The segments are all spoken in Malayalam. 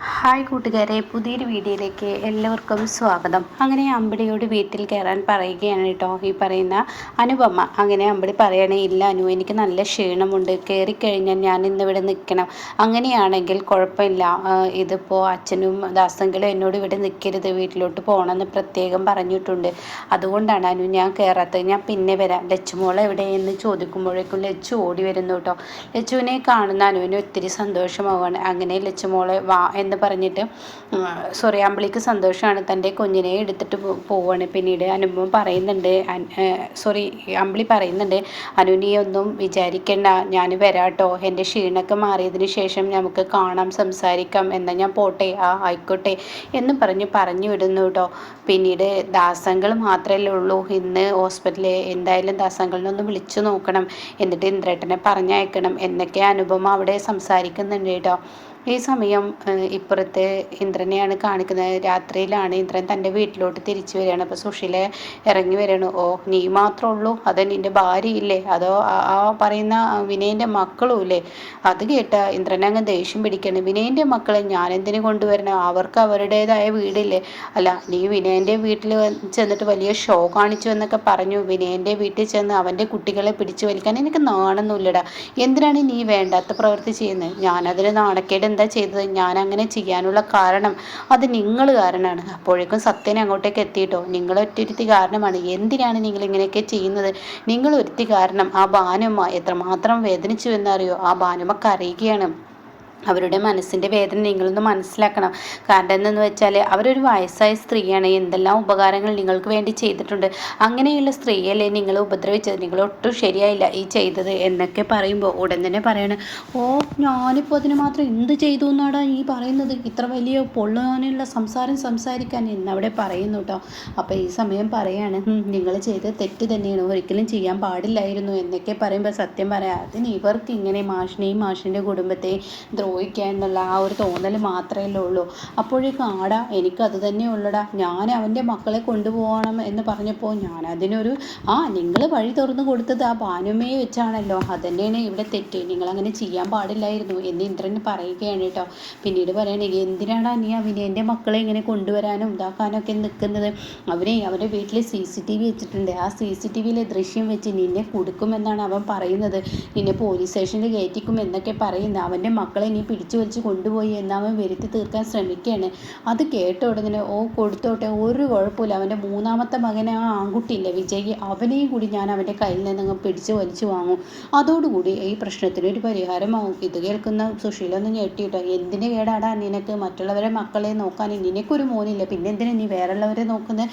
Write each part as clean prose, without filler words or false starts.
ഹായ് കൂട്ടുകാരെ, പുതിയൊരു വീഡിയോയിലേക്ക് എല്ലാവർക്കും സ്വാഗതം. അങ്ങനെ അമ്പിളിയോട് വീട്ടിൽ കയറാൻ പറയുകയാണ് കേട്ടോ ഈ പറയുന്ന അനുപമ. അങ്ങനെ അമ്പിളി പറയണേ, ഇല്ല അനു, എനിക്ക് നല്ല ക്ഷീണമുണ്ട്, കയറിക്കഴിഞ്ഞാൽ ഞാൻ ഇന്നിവിടെ നിൽക്കണം, അങ്ങനെയാണെങ്കിൽ കുഴപ്പമില്ല, ഇതിപ്പോൾ അച്ഛനും ദാസങ്കിലും എന്നോട് ഇവിടെ നിൽക്കരുത്, വീട്ടിലോട്ട് പോകണമെന്ന് പ്രത്യേകം പറഞ്ഞിട്ടുണ്ട്, അതുകൊണ്ടാണ് അനു ഞാൻ കയറാത്തത്, ഞാൻ പിന്നെ വരാം, ലച്ചുമോളെ എവിടെയെന്ന് ചോദിക്കുമ്പോഴേക്കും ലച്ചു ഓടി വരുന്നു കേട്ടോ. ലച്ചുവിനെ കാണുന്ന അനുവിന് ഒത്തിരി സന്തോഷമാവാണ്. അങ്ങനെ ലച്ചുമോളെ വാ എന്ന് പറഞ്ഞിട്ട് അമ്പിളിക്ക് സന്തോഷമാണ്, തൻ്റെ കുഞ്ഞിനെ എടുത്തിട്ട് പോവാണ്. പിന്നീട് അനുപമ പറയുന്നുണ്ട്, അമ്പിളി പറയുന്നുണ്ട്, അനു നീ ഒന്നും വിചാരിക്കേണ്ട, ഞാൻ വരാട്ടോ, എൻ്റെ ക്ഷീണമൊക്കെ മാറിയതിന് ശേഷം നമുക്ക് കാണാം, സംസാരിക്കാം, എന്നാൽ ഞാൻ പോട്ടെ, ആയിക്കോട്ടെ എന്ന് പറഞ്ഞു വിടുന്നു കേട്ടോ. പിന്നീട് ദാസങ്ങൾ മാത്രമല്ലേ ഉള്ളൂ ഇന്ന് ഹോസ്പിറ്റലിൽ, എന്തായാലും ദാസങ്ങളിനൊന്ന് വിളിച്ചു നോക്കണം, എന്നിട്ട് ഇന്ദ്രേട്ടനെ പറഞ്ഞയക്കണം എന്നൊക്കെ അനുപമ അവിടെ സംസാരിക്കുന്നുണ്ട് കേട്ടോ. ഈ സമയം ഇപ്പുറത്തെ ഇന്ദ്രനെയാണ് കാണിക്കുന്നത്. രാത്രിയിലാണ് ഇന്ദ്രൻ തൻ്റെ വീട്ടിലോട്ട് തിരിച്ചു വരികയാണ്. അപ്പോൾ സുശീല ഇറങ്ങി വരികയാണ്. ഓ, നീ മാത്രമേ ഉള്ളൂ, അത് നിൻ്റെ ഭാര്യയില്ലേ, അതോ ആ പറയുന്ന വിനയൻ്റെ മക്കളും ഇല്ലേ? അത് കേട്ട ഇന്ദ്രൻ അങ്ങ് ദേഷ്യം പിടിക്കണം. വിനയൻ്റെ മക്കളെ ഞാൻ എന്തിനു കൊണ്ടുവരണം, അവർക്ക് അവരുടേതായ വീടില്ലേ, അല്ല നീ വിനയൻ്റെ വീട്ടിൽ ചെന്നിട്ട് വലിയ ഷോ കാണിച്ചു എന്നൊക്കെ പറഞ്ഞു. വിനയൻ്റെ വീട്ടിൽ ചെന്ന് അവൻ്റെ കുട്ടികളെ പിടിച്ചു വലിക്കാൻ എനിക്ക് നാണൊന്നുമില്ലടാ, എന്തിനാണ് നീ വേണ്ടാത്ത പ്രവൃത്തി ചെയ്യുന്നത്? ഞാനതിന് നാണക്കേട് എന്താ ചെയ്തത്? ഞാൻ അങ്ങനെ ചെയ്യാനുള്ള കാരണം അത് നിങ്ങൾ കാരണമാണ്. അപ്പോഴേക്കും സത്യനെ അങ്ങോട്ടേക്ക് എത്തിയിട്ടോ, നിങ്ങൾ ഒറ്റൊരുത്തി കാരണമാണ്, എന്തിനാണ് നിങ്ങൾ ഇങ്ങനെയൊക്കെ ചെയ്യുന്നത്? നിങ്ങൾ ഒരുത്തി കാരണം ആ ഭാനുമ്മ എത്രമാത്രം വേദനിച്ചു എന്നറിയോ? ആ ഭാനുമ്മ കരയുകയാണ്. അവരുടെ മനസ്സിൻ്റെ വേദന നിങ്ങളൊന്ന് മനസ്സിലാക്കണം. കാരണം എന്തെന്ന് വെച്ചാൽ അവരൊരു വയസ്സായ സ്ത്രീയാണ്, എന്തെല്ലാം ഉപകാരങ്ങൾ നിങ്ങൾക്ക് വേണ്ടി ചെയ്തിട്ടുണ്ട്, അങ്ങനെയുള്ള സ്ത്രീയല്ലേ നിങ്ങൾ ഉപദ്രവിച്ചത്, നിങ്ങൾ ഒട്ടും ശരിയായില്ല ഈ ചെയ്തത് എന്നൊക്കെ പറയുമ്പോൾ ഉടൻ തന്നെ പറയണ, ഓ ഞാനിപ്പോൾ അതിന് മാത്രം എന്ത് ചെയ്തു എന്നാടാ ഈ പറയുന്നത്, ഇത്ര വലിയ പൊള്ളാനുള്ള സംസാരിക്കാൻ എന്നവിടെ പറയുന്നു കേട്ടോ. അപ്പോൾ ഈ സമയം പറയാണ്, നിങ്ങൾ ചെയ്ത് തെറ്റ് തന്നെയാണ്, ഒരിക്കലും ചെയ്യാൻ പാടില്ലായിരുന്നു എന്നൊക്കെ പറയുമ്പോൾ സത്യം പറയാം, അതിന് ഇവർക്ക് ഇങ്ങനെ മാഷിനെയും മാഷിൻ്റെ കുടുംബത്തെയും ദ്രോഹിക്കുക എന്നുള്ള ആ ഒരു തോന്നൽ മാത്രമേ ഉള്ളൂ. അപ്പോഴേക്കും എനിക്കത് തന്നെ ഉള്ളടാ, ഞാൻ അവൻ്റെ മക്കളെ കൊണ്ടുപോകണം എന്ന് പറഞ്ഞപ്പോൾ ഞാൻ അതിനൊരു നിങ്ങൾ വഴി തുറന്നു കൊടുത്തത് ആ ഭാനുമ്മയെ വെച്ചാണല്ലോ, അതന്നെയാണ് ഇവിടെ തെറ്റ്, നിങ്ങളങ്ങനെ ചെയ്യാൻ പാടില്ലായിരുന്നു എന്ന് ഇന്ദ്രന് പറയുകയാണ് കേട്ടോ. പിന്നീട് പറയണേ, എന്തിനാണ് നീ എൻ്റെ മക്കളെ ഇങ്ങനെ കൊണ്ടുവരാനും ഇതാക്കാനും ഒക്കെ നിൽക്കുന്നത്? അവൻ്റെ വീട്ടിൽ CCTV വെച്ചിട്ടുണ്ട്, ആ CCTVയിലെ ദൃശ്യം വെച്ച് നിന്നെ കൊടുക്കുമെന്നാണ് അവൻ പറയുന്നത്, നിന്നെ പോലീസ് സ്റ്റേഷനിൽ കയറ്റിക്കും എന്നൊക്കെ പറയുന്നത്. അവൻ്റെ മക്കളെ നീ പിടിച്ചു വലിച്ച് കൊണ്ടുപോയി എന്നവൻ വരുത്തി തീർക്കാൻ ശ്രമിക്കുകയാണ്. അത് കേട്ട ഉടനെ കൊടുത്തോട്ടെ, ഒരു കുഴപ്പമില്ല, അവൻ്റെ മൂന്നാമത്തെ മകനെ ആ ആൺകുട്ടിയില്ലേ വിജയ്, അവനെയും കൂടി ഞാൻ അവൻ്റെ കയ്യിൽ നിന്ന് പിടിച്ച് വലിച്ചു വാങ്ങും, അതോടുകൂടി ഈ പ്രശ്നത്തിനൊരു പരിഹാരമാവും. ഇത് കേൾക്കുന്ന സുശീല ഒന്ന് ഞെട്ടിയിട്ടോ, എന്തിനു കേടാടാ നിനക്ക്, മറ്റുള്ളവരെ മക്കളെ നോക്കാൻ നിനക്കൊരു മോനില്ല, പിന്നെ എന്തിനാ നീ വേറെയുള്ളവരെ നോക്കുന്നത്?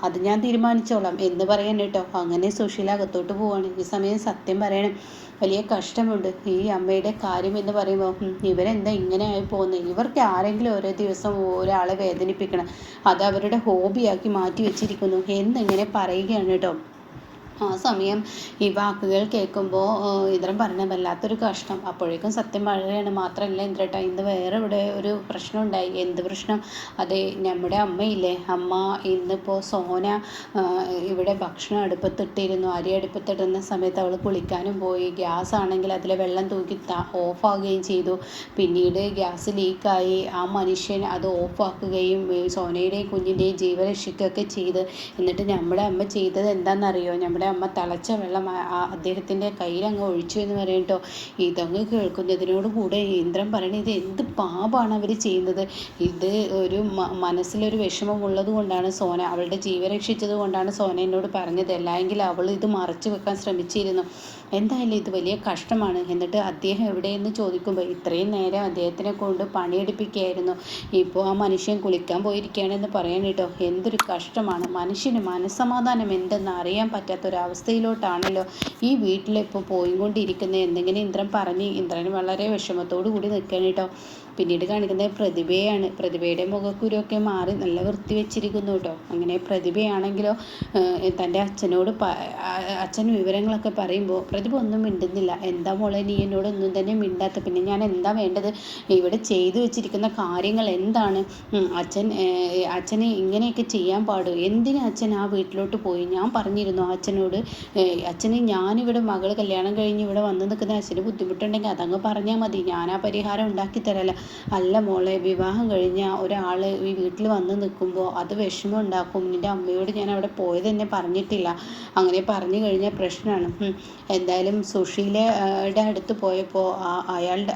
അത് ഞാൻ തീരുമാനിച്ചോളാം എന്ന് പറയാൻ കേട്ടോ. അങ്ങനെ സുശീല അകത്തോട്ട് പോവാണ്. ഈ സമയം സത്യം പറയണം, വലിയ കഷ്ടമുണ്ട് ഈ അമ്മയുടെ കാര്യം എന്ന് പറയുമ്പോൾ, ഇവരെന്താ ഇങ്ങനെ ആയി പോകുന്നത്, ഇവർക്ക് ആരെങ്കിലും ഓരോ ദിവസം ഒരാളെ വേദനിപ്പിക്കണം, അത് അവരുടെ ഹോബിയാക്കി മാറ്റി വെച്ചിരിക്കുന്നു എന്നിങ്ങനെ പറയുകയാണ് കേട്ടോ. ആ സമയം ഈ വാക്കുകൾ കേൾക്കുമ്പോൾ ഇന്ദ്രൻ പറഞ്ഞ വല്ലാത്തൊരു കഷ്ടം. അപ്പോഴേക്കും സത്യം പറയുകയാണ്, മാത്രമല്ല ഇന്ദ്രേട്ട, ഇന്ന് വേറെ ഇവിടെ ഒരു പ്രശ്നം ഉണ്ടായി. എന്ത് പ്രശ്നം? അതെ, നമ്മുടെ അമ്മയില്ലേ, അമ്മ ഇന്നിപ്പോൾ സോന ഇവിടെ ഭക്ഷണം അടുപ്പത്തിട്ടിരുന്നു, അരി അടുപ്പത്തിടുന്ന സമയത്ത് അവൾ കുളിക്കാനും പോയി, ഗ്യാസ് ആണെങ്കിൽ അതിലെ വെള്ളം തൂക്കി ഓഫാകുകയും ചെയ്തു. പിന്നീട് ഗ്യാസ് ലീക്കായി ആ മനുഷ്യൻ അത് ഓഫാക്കുകയും സോനയുടെയും കുഞ്ഞിൻ്റെയും ജീവൻ രക്ഷിക്കുകയൊക്കെ ചെയ്ത്. എന്നിട്ട് നമ്മുടെ അമ്മ ചെയ്തത് എന്താണെന്നറിയോ? നമ്മുടെ അമ്മ തിളച്ച വെള്ളം അദ്ദേഹത്തിൻ്റെ കയ്യിലങ്ങ് ഒഴിച്ചു എന്ന് പറയട്ടോ. ഇതങ്ങ് കേൾക്കുന്നതിനോട് കൂടെ ഇന്ദ്രൻ പറയണത്, ഇത് എന്ത് പാപമാണ് അവർ ചെയ്യുന്നത്, ഇത് ഒരു മനസ്സിലൊരു വിഷമമുള്ളത് കൊണ്ടാണ് സോന, അവളുടെ ജീവൻ രക്ഷിച്ചത് കൊണ്ടാണ് സോന എന്നോട് പറഞ്ഞത്, അല്ലെങ്കിൽ അവൾ ഇത് മറച്ചു വെക്കാൻ ശ്രമിച്ചിരുന്നു. എന്തായാലും ഇത് വലിയ കഷ്ടമാണ്. എന്നിട്ട് അദ്ദേഹം എവിടെയെന്ന് ചോദിക്കുമ്പോൾ ഇത്രയും നേരം അദ്ദേഹത്തിനെ കൊണ്ട് പണിയെടുപ്പിക്കുകയായിരുന്നു, ഇപ്പോൾ ആ മനുഷ്യൻ കുളിക്കാൻ പോയിരിക്കുകയാണെന്ന് പറയാൻ കേട്ടോ. എന്തൊരു കഷ്ടമാണ്, മനുഷ്യന് മനസ്സമാധാനം എന്തെന്ന് അറിയാൻ പറ്റാത്തൊരവസ്ഥയിലോട്ടാണല്ലോ ഈ വീട്ടിലിപ്പോൾ പോയിക്കൊണ്ടിരിക്കുന്നത് എന്നിങ്ങനെ ഇന്ദ്രൻ പറഞ്ഞ് ഇന്ദ്രന് വളരെ വിഷമത്തോടു കൂടി നിൽക്കണം കേട്ടോ. പിന്നീട് കാണിക്കുന്നത് പ്രതിഭയാണ്. പ്രതിഭയുടെ മുഖക്കുരുവൊക്കെ മാറി നല്ല വൃത്തി വെച്ചിരിക്കുന്നു കേട്ടോ. അങ്ങനെ പ്രതിഭയാണെങ്കിലോ തൻ്റെ അച്ഛനോട് അച്ഛൻ വിവരങ്ങളൊക്കെ പറയുമ്പോൾ പ്രതിഭ ഒന്നും മിണ്ടുന്നില്ല. എന്താ മോളെ നീ എന്നോടൊന്നും തന്നെ മിണ്ടാത്ത, പിന്നെ ഞാൻ എന്താ വേണ്ടത്, ഇവിടെ ചെയ്തു വെച്ചിരിക്കുന്ന കാര്യങ്ങൾ എന്താണ്? അച്ഛന് ഇങ്ങനെയൊക്കെ ചെയ്യാൻ പാടും, എന്തിനാ അച്ഛൻ ആ വീട്ടിലോട്ട് പോയി? ഞാൻ പറഞ്ഞിരുന്നു അച്ഛനോട്, അച്ഛന് ഞാനിവിടെ മകൾ കല്യാണം കഴിഞ്ഞ് ഇവിടെ വന്ന് നിൽക്കുന്ന അച്ഛന് ബുദ്ധിമുട്ടുണ്ടെങ്കിൽ അതങ്ങ് പറഞ്ഞാൽ മതി, ഞാൻ ആ പരിഹാരം ഉണ്ടാക്കി തരാമല്ലോ, അല്ല മോളെ, വിവാഹം കഴിഞ്ഞ ഒരാൾ ഈ വീട്ടിൽ വന്ന് നിൽക്കുമ്പോൾ അത് വിഷമം ഉണ്ടാക്കും. നിൻ്റെ അമ്മയോട് ഞാൻ അവിടെ പോയത് തന്നെ പറഞ്ഞിട്ടില്ല. അങ്ങനെ പറഞ്ഞു കഴിഞ്ഞാൽ പ്രശ്നമാണ്. എന്തായാലും സുശീലയുടെ അടുത്ത് പോയപ്പോൾ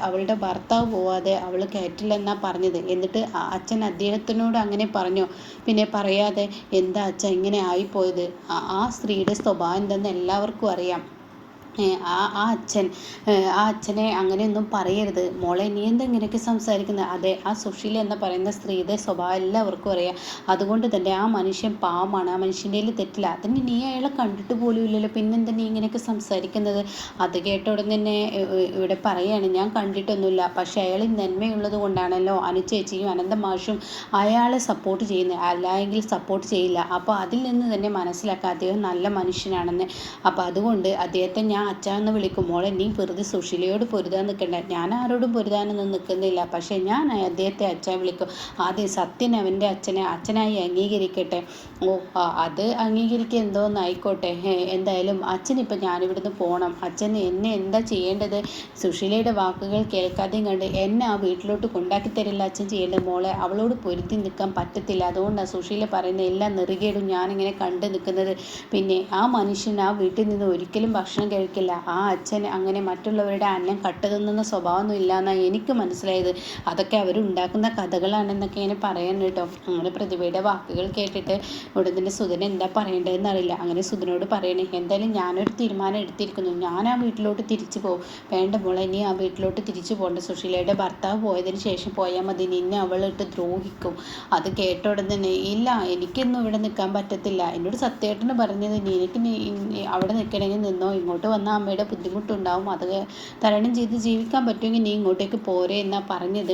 അവളുടെ ഭർത്താവ് പോവാതെ അവൾ കയറ്റില്ലെന്നാണ് പറഞ്ഞത്. എന്നിട്ട് അച്ഛൻ അദ്ദേഹത്തിനോട് അങ്ങനെ പറഞ്ഞു. പിന്നെ പറയാതെ എന്താ അച്ഛൻ ഇങ്ങനെ ആയിപ്പോയത്? ആ സ്ത്രീയുടെ സ്വഭാവം എന്തെന്ന് എല്ലാവർക്കും അറിയാം. ആ അച്ഛനെ അങ്ങനെയൊന്നും പറയരുത് മോളെ, നീ എന്താ ഇങ്ങനെയൊക്കെ സംസാരിക്കുന്നത്? അതെ, ആ സുശീല എന്ന് പറയുന്ന സ്ത്രീയുടെ സ്വഭാവം എല്ലാവർക്കും അറിയാം. അതുകൊണ്ട് തന്നെ ആ മനുഷ്യൻ പാവമാണ്, ആ മനുഷ്യൻ്റെ തെറ്റില്ല. അതിന് നീ അയാളെ കണ്ടിട്ട് പോലും ഇല്ലല്ലോ, പിന്നെന്താ നീ ഇങ്ങനെയൊക്കെ സംസാരിക്കുന്നത്? അത് കേട്ട ഉടൻ തന്നെ ഇവിടെ പറയാണ്, ഞാൻ കണ്ടിട്ടൊന്നുമില്ല, പക്ഷെ അയാൾ നന്മയുള്ളത് കൊണ്ടാണല്ലോ അനുചേച്ചിയും അനന്തമാഷും അയാളെ സപ്പോർട്ട് ചെയ്യുന്നത്, അല്ലെങ്കിൽ സപ്പോർട്ട് ചെയ്യില്ല. അപ്പോൾ അതിൽ നിന്ന് തന്നെ മനസ്സിലാക്കുക അദ്ദേഹം നല്ല മനുഷ്യനാണെന്ന്. അപ്പോൾ അതുകൊണ്ട് അദ്ദേഹത്തെ ഞാൻ അച്ഛാന്ന് വിളിക്കും. മോളെ, നീ വെറുതെ സുശീലയോട് പൊരുതാൻ നിൽക്കണ്ട. ഞാൻ ആരോടും പൊരുതാനൊന്നും നിൽക്കുന്നില്ല, പക്ഷേ ഞാൻ അദ്ദേഹത്തെ അച്ഛൻ വിളിക്കും. ആദ്യം സത്യൻ അവൻ്റെ അച്ഛനായി അംഗീകരിക്കട്ടെ. അത് അംഗീകരിക്കുക എന്തോന്നായിക്കോട്ടെ. എന്തായാലും അച്ഛനിപ്പോൾ ഞാനിവിടുന്ന് പോകണം. അച്ഛൻ എന്നെ എന്താ ചെയ്യേണ്ടത്? സുശീലയുടെ വാക്കുകൾ കേൾക്കാതെയും കണ്ട് എന്നെ ആ വീട്ടിലോട്ട് കൊണ്ടാക്കി തരില്ല അച്ഛൻ ചെയ്യേണ്ടത്. മോളെ, അവളോട് പൊരുത്തി നിൽക്കാൻ പറ്റത്തില്ല. അതുകൊണ്ടാണ് സുശീല പറയുന്ന എല്ലാ നെറുകേടും ഞാനിങ്ങനെ കണ്ടു നിൽക്കുന്നത്. പിന്നെ ആ മനുഷ്യൻ ആ വീട്ടിൽ നിന്ന് ഒരിക്കലും ഭക്ഷണം കഴിക്കില്ല. ആ അച്ഛൻ അങ്ങനെ മറ്റുള്ളവരുടെ അന്നം കട്ടുതിന്നുന്ന സ്വഭാവമൊന്നും ഇല്ലയെന്നാണ് എനിക്ക് മനസ്സിലായത്. അതൊക്കെ അവരുണ്ടാക്കുന്ന കഥകളാണെന്നൊക്കെ ഇങ്ങനെ പറയാൻ കേട്ടോ. അങ്ങനെ പ്രതിഭയുടെ വാക്കുകൾ കേട്ടിട്ട് ഉടൻ തന്നെ സുധൻ എന്താ പറയേണ്ടതെന്ന് അറിയില്ല. അങ്ങനെ സുധനോട് പറയണേ, എന്തായാലും ഞാനൊരു തീരുമാനം എടുത്തിരിക്കുന്നു. ഞാൻ ആ വീട്ടിലോട്ട് തിരിച്ചു പോകും. വേണ്ട മോളെ, ഇനി ആ വീട്ടിലോട്ട് തിരിച്ചു പോകണ്ട. സുശീലയുടെ ഭർത്താവ് പോയതിന് ശേഷം പോയാൽ മതി. നിന്നെ അവളിട്ട് ദ്രോഹിക്കും. അത് കേട്ട ഉടൻ തന്നെ, ഇല്ല, എനിക്കൊന്നും ഇവിടെ നിൽക്കാൻ പറ്റത്തില്ല. എന്നോട് സത്യേട്ടന് പറഞ്ഞത് നിനക്ക് അവിടെ നിൽക്കണമെങ്കിൽ നിന്നോ, ഇങ്ങോട്ട് വന്ന അമ്മയുടെ ബുദ്ധിമുട്ടുണ്ടാവും, അത് തരണം ചെയ്ത് ജീവിക്കാൻ പറ്റുമെങ്കിൽ നീ ഇങ്ങോട്ടേക്ക് പോരെ എന്നാണ് പറഞ്ഞത്.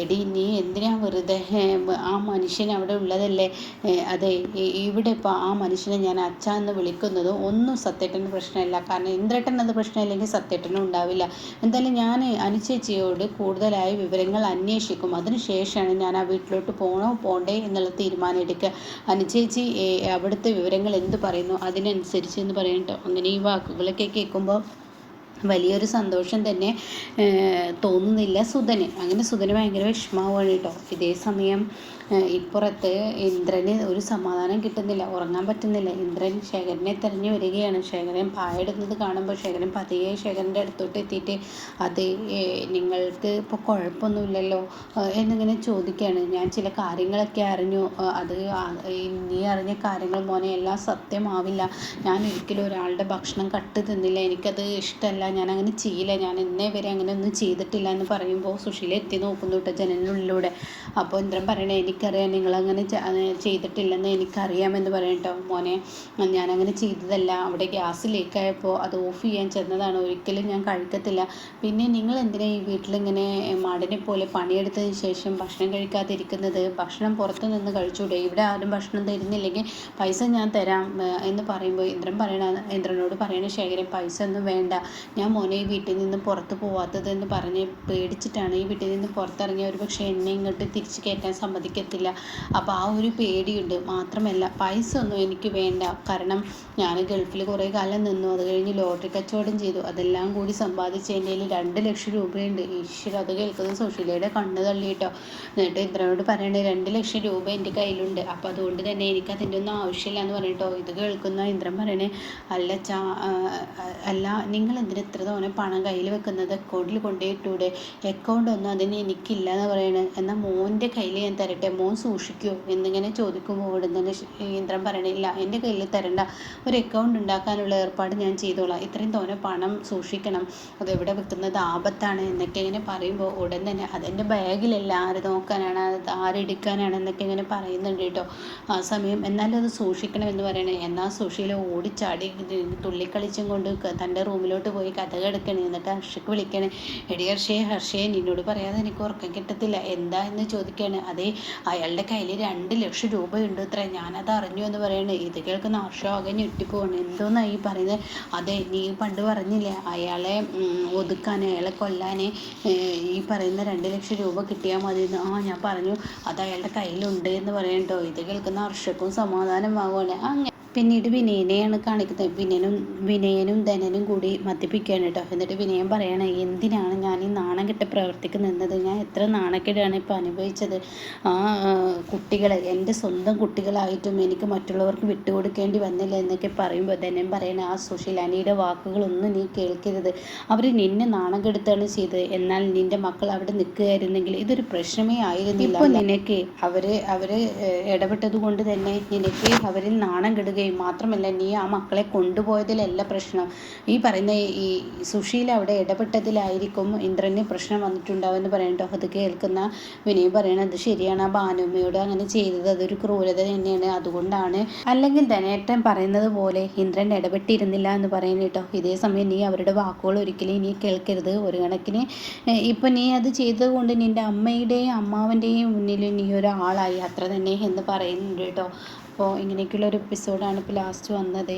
എടി, നീ എന്തിനാ വെറുതെ ആ മനുഷ്യൻ അവിടെ ഉള്ളതല്ലേ? അതെ, ഇവിടെ ഇപ്പോൾ ആ മനുഷ്യനെ ഞാൻ അച്ഛ എന്ന് വിളിക്കുന്നത് ഒന്നും സത്യേട്ടന് പ്രശ്നമില്ല. കാരണം ഇന്ദ്രേട്ടൻ അത് പ്രശ്നമില്ലെങ്കിൽ സത്യേട്ടനും ഉണ്ടാവില്ല. എന്തായാലും ഞാൻ അനുചേച്ചിയോട് കൂടുതലായ വിവരങ്ങൾ അന്വേഷിക്കും. അതിനുശേഷമാണ് ഞാൻ ആ വീട്ടിലോട്ട് പോകണോ പോണ്ടേ എന്നുള്ള തീരുമാനം എടുക്കുക. അനുചേച്ചി അവിടുത്തെ വിവരങ്ങൾ എന്ത് പറയുന്നു അതിനനുസരിച്ച് എന്ന് പറയട്ടോ. അങ്ങനെ ഈ വാക്കുകളൊക്കെ കേൾക്കുമ്പോൾ വലിയൊരു സന്തോഷം തന്നെ തോന്നുന്നില്ല സുധന്. അങ്ങനെ സുധന് ഭയങ്കര വിഷമാവുകയാണ് കേട്ടോ. ഇതേ സമയം ഇപ്പുറത്ത് ഇന്ദ്രന് ഒരു സമാധാനം കിട്ടുന്നില്ല, ഉറങ്ങാൻ പറ്റുന്നില്ല. ഇന്ദ്രൻ ശേഖരനെ തിരഞ്ഞു വരികയാണ്. ശേഖരൻ പായെടുക്കുന്നത് കാണുമ്പോൾ ശേഖരൻ പതിയെ ശേഖരൻ്റെ അടുത്തോട്ട് എത്തിയിട്ട്, അതെ, നിങ്ങൾക്ക് ഇപ്പോൾ കുഴപ്പമൊന്നുമില്ലല്ലോ എന്നിങ്ങനെ ചോദിക്കുകയാണ്. ഞാൻ ചില കാര്യങ്ങളൊക്കെ അറിഞ്ഞു. അത് നീ അറിഞ്ഞ കാര്യങ്ങൾ മോനെ എല്ലാം സത്യമാവില്ല. ഞാൻ ഒരിക്കലും ഒരാളുടെ ഭക്ഷണം കട്ട് തിന്നില്ല, എനിക്കത് ഇഷ്ടമല്ല, ഞാൻ അങ്ങനെ ചെയ്യില്ല, ഞാൻ ഇന്നേ വരെ അങ്ങനെ ഒന്നും ചെയ്തിട്ടില്ല എന്ന് പറയുമ്പോൾ സുശീല എത്തി നോക്കുന്നു കേട്ടോ ജനലിനുള്ളിലൂടെ. അപ്പോൾ ഇന്ദ്രൻ പറയണേ, എനിക്കറിയാം നിങ്ങളങ്ങനെ ചെയ്തിട്ടില്ലെന്ന് എനിക്കറിയാമെന്ന് പറയട്ടോ. മോനെ, ഞാനങ്ങനെ ചെയ്തതല്ല, അവിടെ ഗ്യാസ് ലീക്കായപ്പോൾ അത് ഓഫ് ചെയ്യാൻ ചെന്നതാണ്, ഒരിക്കലും ഞാൻ കഴിക്കത്തില്ല. പിന്നെ നിങ്ങൾ എന്തിനാ ഈ വീട്ടിലിങ്ങനെ മാടിനെ പോലെ പണിയെടുത്തതിന് ശേഷം ഭക്ഷണം കഴിക്കാതിരിക്കുന്നത്? ഭക്ഷണം പുറത്തു നിന്ന് കഴിച്ചൂടെ? ഇവിടെ ആരും ഭക്ഷണം തരുന്നില്ലെങ്കിൽ പൈസ ഞാൻ തരാം എന്ന് പറയുമ്പോൾ ഇന്ദ്രനോട് പറയണ ശേഖരൻ, പൈസ ഒന്നും വേണ്ട, ഞാൻ മോനെ ഈ വീട്ടിൽ നിന്ന് പുറത്ത് പോവാത്തതെന്ന് പറഞ്ഞ് പേടിച്ചിട്ടാണ്. ഈ വീട്ടിൽ നിന്ന് പുറത്തിറങ്ങിയ ഒരു പക്ഷേ എന്നെ ഇങ്ങോട്ട് തിരിച്ച് കയറ്റാൻ സമ്മതിക്കത്തില്ല. അപ്പോൾ ആ ഒരു പേടിയുണ്ട്. മാത്രമല്ല പൈസ ഒന്നും എനിക്ക് വേണ്ട. കാരണം ഞാൻ ഗൾഫിൽ കുറേ കാലം നിന്നു, അത് കഴിഞ്ഞ് ലോട്ടറി കച്ചവടം ചെയ്തു, അതെല്ലാം കൂടി സമ്പാദിച്ചതിൻ്റെ 2 ലക്ഷം രൂപയുണ്ട്. ഈശ്വര, അത് കേൾക്കുന്നത് സുശീലയുടെ കണ്ണ് തള്ളിയിട്ടോ. എന്നിട്ട് ഇന്ദ്രനോട് പറയണേ, 2 ലക്ഷം രൂപ എൻ്റെ കയ്യിലുണ്ട്, അപ്പോൾ അതുകൊണ്ട് തന്നെ എനിക്ക് അതിൻ്റെ ഒന്നും ആവശ്യമില്ല എന്ന് പറഞ്ഞിട്ടോ. ഇത് കേൾക്കുന്ന ഇന്ദ്രൻ പറയണേ, അല്ല, നിങ്ങൾ എന്തിനാ ഇത്ര തോനെ പണം കയ്യിൽ വെക്കുന്നത്? അക്കൗണ്ടിൽ കൊണ്ടുപോയിട്ടൂടെ? അക്കൗണ്ട് ഒന്നും അതിന് എനിക്കില്ല എന്ന് പറയണത്. എന്നാൽ മോൻ്റെ കയ്യിൽ ഞാൻ തരട്ടെ, മോൻ സൂക്ഷിക്കുമോ എന്നിങ്ങനെ ചോദിക്കുമ്പോൾ ഇവിടുന്ന് ഇന്ദ്രൻ പറയണില്ല, എൻ്റെ കയ്യിൽ തരണ്ട, ഒരു അക്കൗണ്ട് ഉണ്ടാക്കാനുള്ള ഏർപ്പാട് ഞാൻ ചെയ്തോളാം, ഇത്രയും തോനെ പണം സൂക്ഷിക്കണം, അതെവിടെ വെക്കുന്നത് ആപത്താണ് എന്നൊക്കെ ഇങ്ങനെ പറയുമ്പോൾ ഉടൻ തന്നെ അതെൻ്റെ ബാഗിലല്ല, ആര് നോക്കാനാണ്, അത് ആരെടുക്കാനാണ് എന്നൊക്കെ ഇങ്ങനെ പറയുന്നുണ്ട് കേട്ടോ. ആ സമയം എന്നാലും അത് സൂക്ഷിക്കണം എന്ന് പറയണേ. എന്നാൽ സുശീല ഓടിച്ചാടി തുള്ളിക്കളിച്ചും കൊണ്ട് തൻ്റെ റൂമിലോട്ട് പോയി കഥ കിടക്കണേ. എന്നിട്ട് ഹർഷയ്ക്ക് വിളിക്കണേ, എടി ഹർഷേ നിന്നോട് പറയാതെ എനിക്ക് ഉറക്കം കിട്ടത്തില്ല, എന്താ എന്ന് ചോദിക്കുകയാണ്. അതേ, അയാളുടെ കയ്യിൽ 2 ലക്ഷം രൂപയുണ്ട് ഇത്ര, ഞാനത് അറിഞ്ഞു എന്ന് പറയണേ. ഇത് കേൾക്കുന്ന ഹർഷ ആകെ ഞെട്ടിപ്പോവാണ്. എന്തോന്നാണ് ഈ പറയുന്നത്? അതെ, നീ പണ്ട് പറഞ്ഞില്ലേ അയാളെ ഒതുക്കാൻ, അയാളെ കൊല്ലാൻ ഈ പറയുന്ന 2 ലക്ഷം രൂപ കിട്ടിയാൽ മതി എന്ന്. ഞാൻ പറഞ്ഞു, അത് അയാളുടെ കയ്യിലുണ്ട് എന്ന് പറയട്ടോ. ഇത് കേൾക്കുന്ന ഹർഷക്കും സമാധാനമാവുകയാണ്. പിന്നീട് വിനയനെയാണ് കാണിക്കുന്നത്. വിനയനും ധനനും കൂടി മദ്യപിക്കുകയാണ് കേട്ടോ. എന്നിട്ട് വിനയൻ പറയണേ, എന്തിനാണ് ഞാൻ ഈ നാണം കെട്ട പ്രവർത്തിക്ക് നിന്നത്? ഞാൻ എത്ര നാണക്കേടാണ് ഇപ്പോൾ അനുഭവിച്ചത്. ആ കുട്ടികളെ എൻ്റെ സ്വന്തം കുട്ടികളായിട്ടും എനിക്ക് മറ്റുള്ളവർക്ക് വിട്ടുകൊടുക്കേണ്ടി വന്നില്ല എന്നൊക്കെ പറയുമ്പോൾ ധനൻ പറയണ, ആ സുശീലാനിയുടെ വാക്കുകളൊന്നും നീ കേൾക്കരുത്. അവർ നിന്നെ നാണം കെടുത്താണ് ചെയ്തത്. എന്നാൽ നിൻ്റെ മക്കൾ അവിടെ നിൽക്കുകയായിരുന്നെങ്കിൽ ഇതൊരു പ്രശ്നമേ ആയിരുന്നില്ല. ഇപ്പോൾ നിനക്ക് അവർ ഇടപെട്ടത് കൊണ്ട് തന്നെ നിനക്ക് അവരിൽ നാണം കെടുകയും മാത്രമല്ല, നീ ആ മക്കളെ കൊണ്ടുപോയതിലല്ല പ്രശ്നം. ഈ പറയുന്ന ഈ സുശീല അവിടെ ഇടപെട്ടതിലായിരിക്കും ഇന്ദ്രന് പ്രശ്നം വന്നിട്ടുണ്ടാവുമെന്ന് പറയണ്ടോ. അത് കേൾക്കുന്ന വിനയ് പറയണത് ശരിയാണ്, ആ ഭാനുമ്മയോട് അങ്ങനെ ചെയ്തത് അതൊരു ക്രൂരത തന്നെയാണ്, അതുകൊണ്ടാണ്. അല്ലെങ്കിൽ ധനേട്ടൻ പറയുന്നത് പോലെ ഇന്ദ്രൻ ഇടപെട്ടിരുന്നില്ല എന്ന് പറയുന്നത് കേട്ടോ. ഇതേ സമയം നീ അവരുടെ വാക്കുകൾ ഒരിക്കലും നീ കേൾക്കരുത്. ഒരു കണക്കിന് ഇപ്പം നീ അത് ചെയ്തത് കൊണ്ട് നിൻ്റെ അമ്മയുടെയും അമ്മാവൻ്റെയും മുന്നിൽ നീ ഒരാളായി, അത്ര തന്നെ എന്ന് പറയുന്നുണ്ട് കേട്ടോ. അപ്പോൾ ഇങ്ങനെയൊക്കെയുള്ള ഒരു എപ്പിസോഡാണ് ഇപ്പോൾ ലാസ്റ്റ് വന്നത്.